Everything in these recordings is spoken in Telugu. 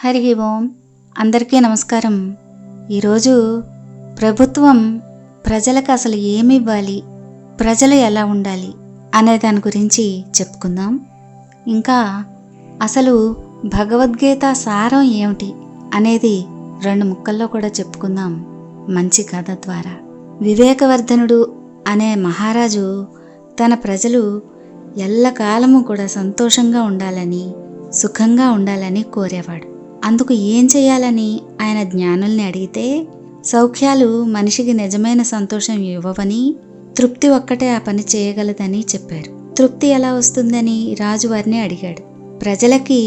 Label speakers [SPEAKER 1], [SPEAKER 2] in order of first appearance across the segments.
[SPEAKER 1] హరి ఓం. అందరికీ నమస్కారం. ఈరోజు ప్రభుత్వం ప్రజలకు అసలు ఏమి ఇవ్వాలి, ప్రజలు ఎలా ఉండాలి అనే దాని గురించి చెప్పుకుందాం. ఇంకా అసలు భగవద్గీత సారం ఏమిటి అనేది 2 ముక్కల్లో కూడా చెప్పుకుందాం మంచి కథ ద్వారా. వివేకవర్ధనుడు అనే మహారాజు తన ప్రజలు ఎల్లకాలము కూడా సంతోషంగా ఉండాలని, సుఖంగా ఉండాలని కోరేవాడు. అందుకు ఏం చేయాలని ఆయన జ్ఞానుల్ని అడిగితే, సౌఖ్యాలు మనిషికి నిజమైన సంతోషం ఇవ్వవని, తృప్తి ఒక్కటే ఆ పని చేయగలదని చెప్పారు. తృప్తి ఎలా వస్తుందని రాజు వారిని అడిగాడు. ప్రజలకి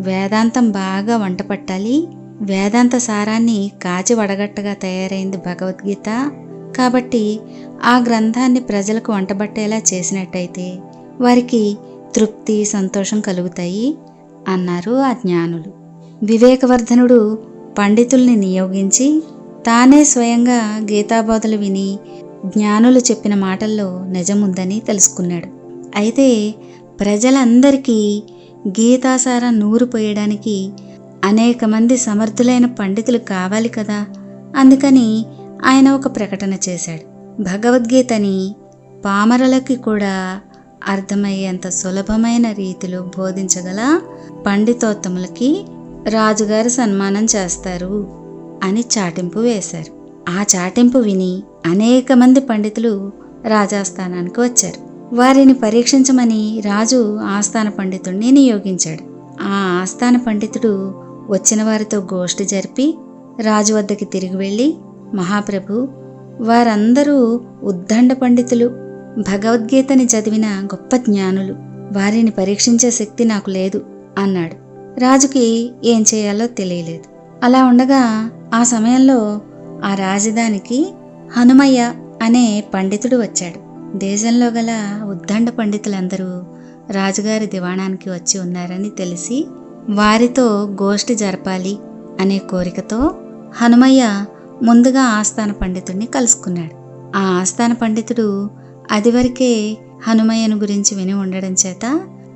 [SPEAKER 1] వేదాంతం బాగా వంట పట్టాలి, వేదాంత సారాన్ని కాచి వడగట్టగా తయారైంది భగవద్గీత. కాబట్టి ఆ గ్రంథాన్ని ప్రజలకు వంటబట్టేలా చేసినట్టయితే వారికి తృప్తి, సంతోషం కలుగుతాయి అన్నారు ఆ జ్ఞానులు. వివేకవర్ధనుడు పండితుల్ని నియోగించి తానే స్వయంగా గీతాబోధలు విని జ్ఞానులు చెప్పిన మాటల్లో నిజముందని తెలుసుకున్నాడు. అయితే ప్రజలందరికీ గీతాసారం నూరు పోయడానికి అనేక మంది సమర్థులైన పండితులు కావాలి కదా. అందుకని ఆయన ఒక ప్రకటన చేశాడు. భగవద్గీతని పామరులకి కూడా అర్థమయ్యేంత సులభమైన రీతిలో బోధించగల పండితోత్తములకి రాజుగారు సన్మానం చేస్తారు అని చాటింపు వేశారు. ఆ చాటింపు విని అనేక మంది పండితులు రాజాస్థానానికి వచ్చారు. వారిని పరీక్షించమని రాజు ఆస్థాన పండితుడిని నియోగించాడు. ఆ ఆస్థాన పండితుడు వచ్చిన వారితో గోష్ఠి జరిపి రాజు వద్దకి తిరిగి వెళ్ళి, మహాప్రభు, వారందరూ ఉద్దండ పండితులు, భగవద్గీతని చదివిన గొప్ప జ్ఞానులు, వారిని పరీక్షించే శక్తి నాకు లేదు అన్నాడు. రాజుకి ఏం చేయాలో తెలియలేదు. అలా ఉండగా ఆ సమయంలో ఆ రాజధానికి హనుమయ్య అనే పండితుడు వచ్చాడు. దేశంలో గల ఉద్దండ పండితులందరూ రాజుగారి దివాణానికి వచ్చి ఉన్నారని తెలిసి వారితో గోష్ఠి జరపాలి అనే కోరికతో హనుమయ్య ముందుగా ఆస్థాన పండితుడిని కలుసుకున్నాడు. ఆ ఆస్థాన పండితుడు అదివరకే హనుమయ్యను గురించి విని ఉండడం చేత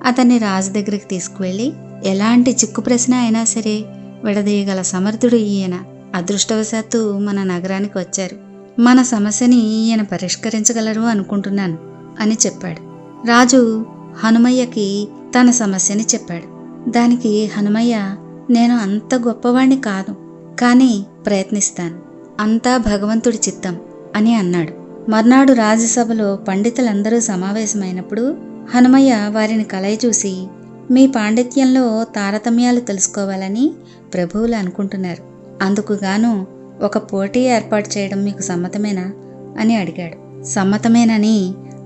[SPEAKER 1] అతన్ని రాజు దగ్గరికి తీసుకువెళ్ళి, ఎలాంటి చిక్కు ప్రశ్న అయినా సరే విడదీయగల సమర్థుడు ఈయన. అదృష్టవశాత్తు మన నగరానికి వచ్చారు. మన సమస్యని ఈయన పరిష్కరించగలరు అనుకుంటున్నాను అని చెప్పాడు. రాజు హనుమయ్యకి తన సమస్యని చెప్పాడు. దానికి హనుమయ్య, నేను అంత గొప్పవాణ్ణి కాదు, కానీ ప్రయత్నిస్తాను, అంతా భగవంతుడి చిత్తం అని అన్నాడు. మర్నాడు రాజ్యసభలో పండితులందరూ సమావేశమైనప్పుడు హనుమయ్య వారిని కలయి చూసి, మీ పాండిత్యంలో తారతమ్యాలు తెలుసుకోవాలని ప్రభువులు అనుకుంటున్నారు. అందుకుగాను ఒక పోటీ ఏర్పాటు చేయడం మీకు సమ్మతమేనా అని అడిగాడు. సమ్మతమేనని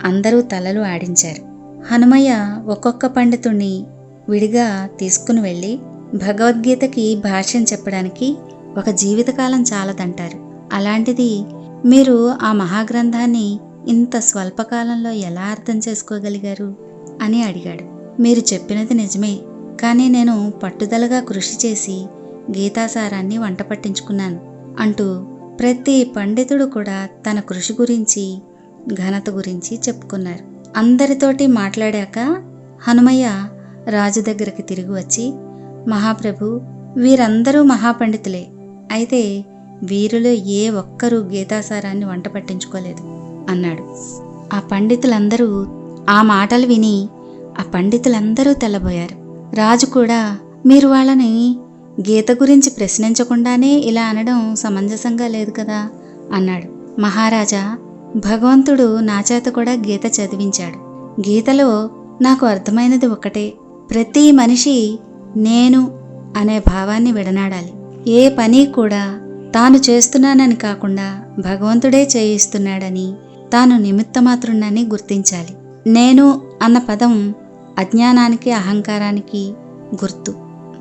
[SPEAKER 1] అందరూ తలలు ఆడించారు. హనుమయ్య ఒక్కొక్క పండితుణ్ణి విడిగా తీసుకుని వెళ్ళి, భగవద్గీతకి భాష్యం చెప్పడానికి ఒక జీవితకాలం చాలదంటారు. అలాంటిది మీరు ఆ మహాగ్రంథాన్ని ఇంత స్వల్పకాలంలో ఎలా అర్థం చేసుకోగలిగారు అని అడిగాడు. మీరు చెప్పినది నిజమే, కానీ నేను పట్టుదలగా కృషి చేసి గీతాసారాన్ని వంట పట్టించుకున్నాను అంటూ ప్రతి పండితుడు కూడా తన కృషి గురించి, ఘనత గురించి చెప్పుకున్నారు. అందరితోటి మాట్లాడాక హనుమయ్య రాజు దగ్గరికి తిరిగి వచ్చి, మహాప్రభు, వీరందరూ మహాపండితులే, అయితే వీరిలో ఏ ఒక్కరూ గీతాసారాన్ని వంట పట్టించుకోలేదు అన్నాడు. ఆ పండితులందరూ ఆ మాటలు విని తెల్లబోయారు. రాజు కూడా, మీరు వాళ్ళని గీత గురించి ప్రశ్నించకుండానే ఇలా అనడం సమంజసంగా లేదు కదా అన్నాడు. మహారాజా, భగవంతుడు నా చేత కూడా గీత చదివించాడు. గీతలో నాకు అర్థమైనది ఒకటే, ప్రతి మనిషి నేను అనే భావాన్ని విడనాడాలి. ఏ పని కూడా తాను చేస్తున్నానని కాకుండా భగవంతుడే చేయిస్తున్నాడని, తాను నిమిత్తమాత్రునని గుర్తించాలి. నేను అన్న పదం అజ్ఞానానికి, అహంకారానికి గుర్తు.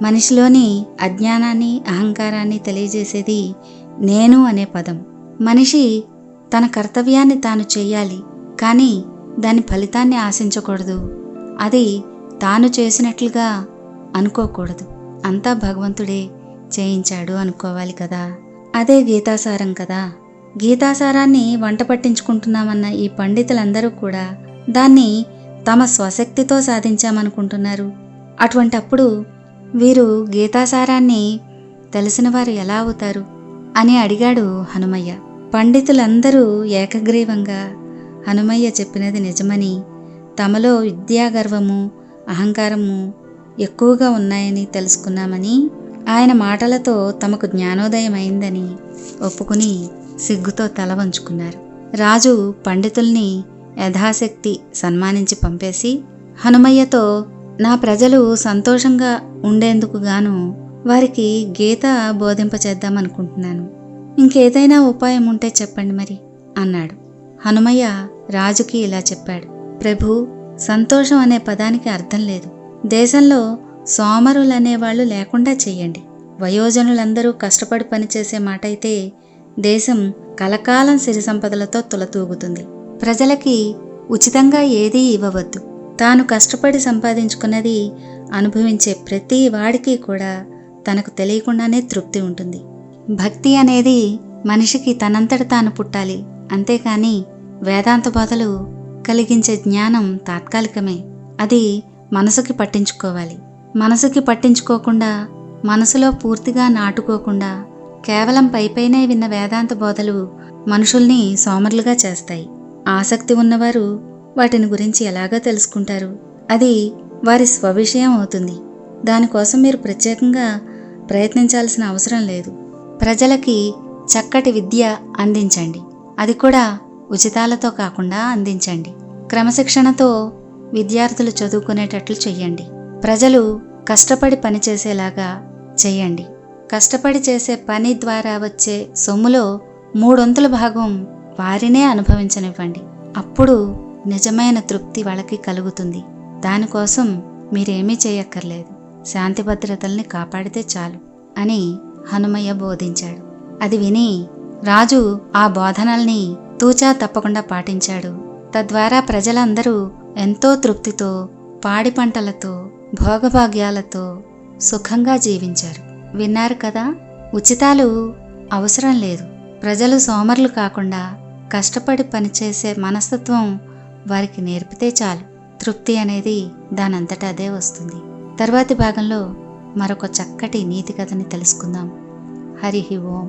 [SPEAKER 1] మనిషిలోని అజ్ఞానాన్ని, అహంకారాన్ని తెలియజేసేది నేను అనే పదం. మనిషి తన కర్తవ్యాన్ని తాను చెయ్యాలి, కానీ దాని ఫలితాన్ని ఆశించకూడదు. అది తాను చేసినట్లుగా అనుకోకూడదు. అంతా భగవంతుడే చేయించాడు అనుకోవాలి కదా. అదే గీతాసారం కదా. గీతాసారాన్ని వంట పట్టించుకుంటున్నామన్న ఈ పండితులందరూ కూడా దాన్ని తమ స్వశక్తితో సాధించామనుకుంటున్నారు. అటువంటప్పుడు వీరు గీతాసారాన్ని తెలిసిన వారు ఎలా అవుతారు అని అడిగాడు హనుమయ్య. పండితులందరూ ఏకగ్రీవంగా హనుమయ్య చెప్పినది నిజమని, తమలో విద్యాగర్వము అహంకారము ఎక్కువగా ఉన్నాయని తెలుసుకున్నామని, ఆయన మాటలతో తమకు జ్ఞానోదయం అయిందని ఒప్పుకుని సిగ్గుతో తల వంచుకున్నారు. రాజు పండితుల్ని యథాశక్తి సన్మానించి పంపేసి హనుమయ్యతో, నా ప్రజలు సంతోషంగా ఉండేందుకు గాను వారికి గీత బోధింపచేద్దామనుకుంటున్నాను. ఇంకేదైనా ఉపాయం ఉంటే చెప్పండి మరి అన్నాడు. హనుమయ్య రాజుకి ఇలా చెప్పాడు. ప్రభు, సంతోషం అనే పదానికి అర్థం లేదు. దేశంలో సోమరులనేవాళ్లు లేకుండా చెయ్యండి. వయోజనులందరూ కష్టపడి పనిచేసే మాట అయితే దేశం కలకాలం సిరి సంపదలతో తులతూగుతుంది. ప్రజలకి ఉచితంగా ఏదీ ఇవ్వవద్దు. తాను కష్టపడి సంపాదించుకున్నది అనుభవించే ప్రతి వాడికి కూడా తనకు తెలియకుండానే తృప్తి ఉంటుంది. భక్తి అనేది మనిషికి తనంతట తాను పుట్టాలి, అంతేకాని వేదాంత బోధలు కలిగించే జ్ఞానం తాత్కాలికమే. అది మనసుకి పట్టించుకోవాలి. మనసుకి పట్టించుకోకుండా, మనసులో పూర్తిగా నాటుకోకుండా కేవలం పైపైనే విన్న వేదాంత బోధలు మనుషుల్ని సోమరులుగా చేస్తాయి. ఆసక్తి ఉన్నవారు వాటిని గురించి ఎలాగో తెలుసుకుంటారు. అది వారి స్వవిషయం అవుతుంది. దానికోసం మీరు ప్రత్యేకంగా ప్రయత్నించాల్సిన అవసరం లేదు. ప్రజలకి చక్కటి విద్య అందించండి. అది కూడా ఉచితాలతో కాకుండా అందించండి. క్రమశిక్షణతో విద్యార్థులు చదువుకునేటట్లు చెయ్యండి. ప్రజలు కష్టపడి పనిచేసేలాగా చెయ్యండి. కష్టపడి చేసే పని ద్వారా వచ్చే సొమ్ములో 3/4 భాగం వారినే అనుభవించనివ్వండి. అప్పుడు నిజమైన తృప్తి వాళ్ళకి కలుగుతుంది. దానికోసం మీరేమీ చేయక్కర్లేదు. శాంతి భద్రతల్ని కాపాడితే చాలు అని హనుమయ్య బోధించాడు. అది విని రాజు ఆ బోధనల్ని తూచా తప్పకుండా పాటించాడు. తద్వారా ప్రజలందరూ ఎంతో తృప్తితో, పాడి పంటలతో, భోగభాగ్యాలతో సుఖంగా జీవించారు. విన్నారు కదా, ఉచితాలు అవసరం లేదు. ప్రజలు సోమరులు కాకుండా కష్టపడి పనిచేసే మనస్తత్వం వారికి నేర్పితే చాలు. తృప్తి అనేది దానంతట అదే వస్తుంది. తర్వాతి భాగంలో మరొక చక్కటి నీతి కథని తెలుసుకుందాం. హరి ఓం.